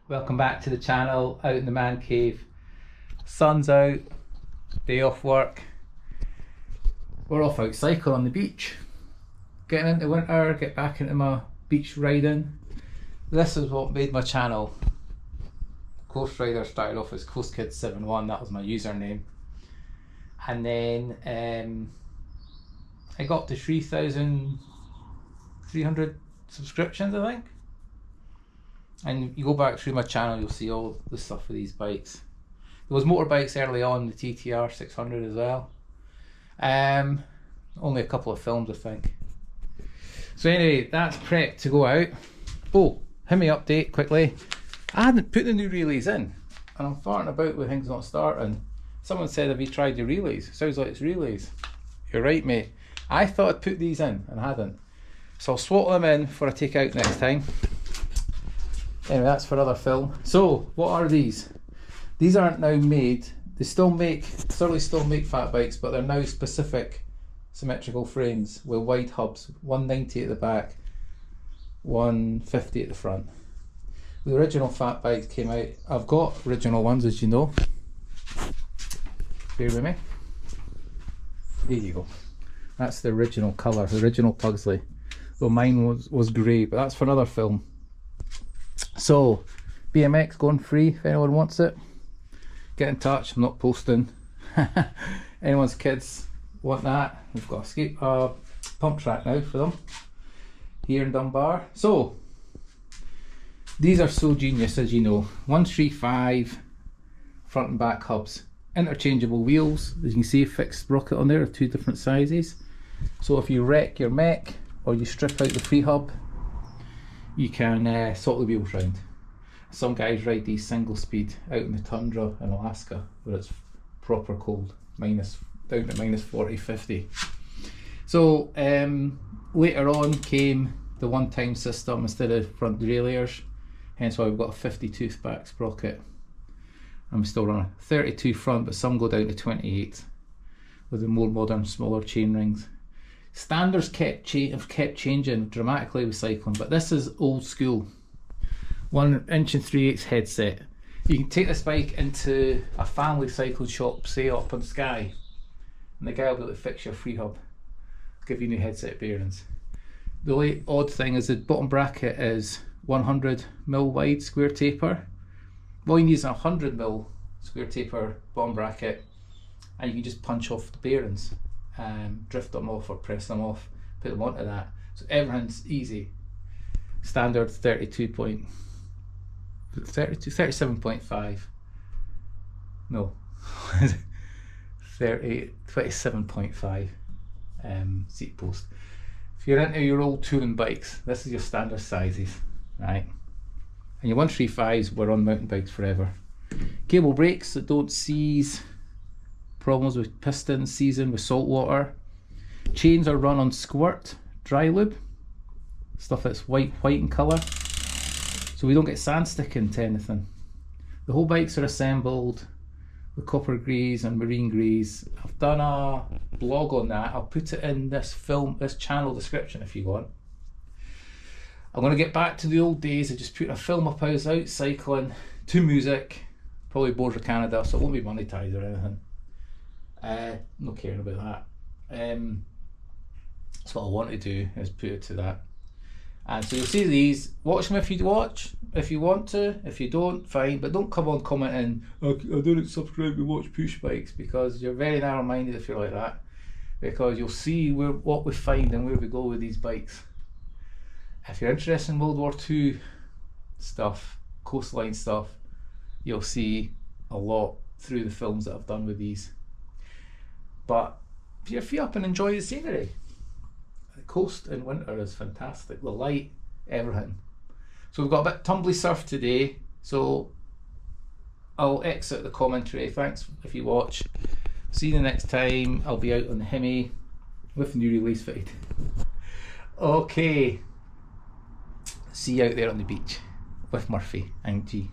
Welcome back to the channel, out in the man cave. Sun's out, day off work. We're off out cycling on the beach. Getting into winter, get back into my beach riding. This is what made my channel. Coast Rider started off as Coast Kid 71, that was my username. And then I got up to 3,300 subscriptions, I think. And you go back through my channel, you'll see all the stuff with these bikes. There was motorbikes early on, the TTR 600 as well. Only a couple of films, I think. So anyway, that's prepped to go out. Oh, Hemi update quickly. I hadn't put the new relays in, and I'm farting about with things not starting. Someone said, have you tried your relays? Sounds like it's relays. You're right, mate. I thought I'd put these in, and I hadn't. So I'll swap them in for a take out next time. Anyway, that's for other film. So, what are these? These aren't now made. They still make Fatbikes, but they're now specific symmetrical frames with wide hubs, 190 at the back, 150 at the front. The original Fatbikes came out. I've got original ones, as you know. Bear with me. There you go. That's the original colour, the original Pugsley. Though mine was grey, but that's for another film. So, BMX going free if anyone wants it. Get in touch, I'm not posting. Anyone's kids want that, we've got a pump track now for them here in Dunbar. So, these are so genius, as you know. 135 front and back hubs. Interchangeable wheels, as you can see, fixed sprocket on there of two different sizes. So if you wreck your mech or you strip out the free hub, you can sort the wheels round. Some guys ride these single speed out in the tundra in Alaska where it's proper cold, down to minus 40, 50. So later on came the one-time system instead of front derailleurs, hence why we've got a 50 tooth back sprocket. And we still run a 32 front, but some go down to 28 with the more modern, smaller chain rings. Standards have kept changing dramatically with cycling, but this is old school. 1 inch and 3/8 headset. You can take this bike into a family cycling shop, say up on Skye, and the guy will be able to fix your free hub, give you new headset bearings. The only odd thing is the bottom bracket is 100mm wide square taper. All you need is a 100mm square taper bottom bracket, and you can just punch off the bearings. Drift them off or press them off, put them onto that. So everything's easy. Standard 37.5. No, 27.5 seat post. If you're into your old touring bikes, this is your standard sizes, right? And your 135s were on mountain bikes forever. Cable brakes that don't seize. Problems with pistons seizing with salt water. Chains are run on squirt dry lube, stuff that's white in colour, so we don't get sand sticking to anything. The whole bikes are assembled with copper grease and marine grease. I've done a blog on that. I'll put it in this channel description if you want. I'm going to get back to the old days of just putting a film up I was out cycling to music, probably Border Canada, so it won't be monetized or anything. Not caring about that. That's what I want to do, is put it to that. And so you'll see these. Watch them if you want to. If you don't, fine, but don't come on commenting, I don't subscribe to watch push bikes, because you're very narrow-minded if you're like that, because you'll see what we find and where we go with these bikes. If you're interested in World War II stuff, coastline stuff, you'll see a lot through the films that I've done with these. But put your feet up and enjoy the scenery. The coast in winter is fantastic, the light, everything. So we've got a bit tumbly surf today, so I'll exit the commentary. Thanks if you watch. See you the next time. I'll be out on the Hemi with the new release fitted. Okay, see you out there on the beach with Murphy and G.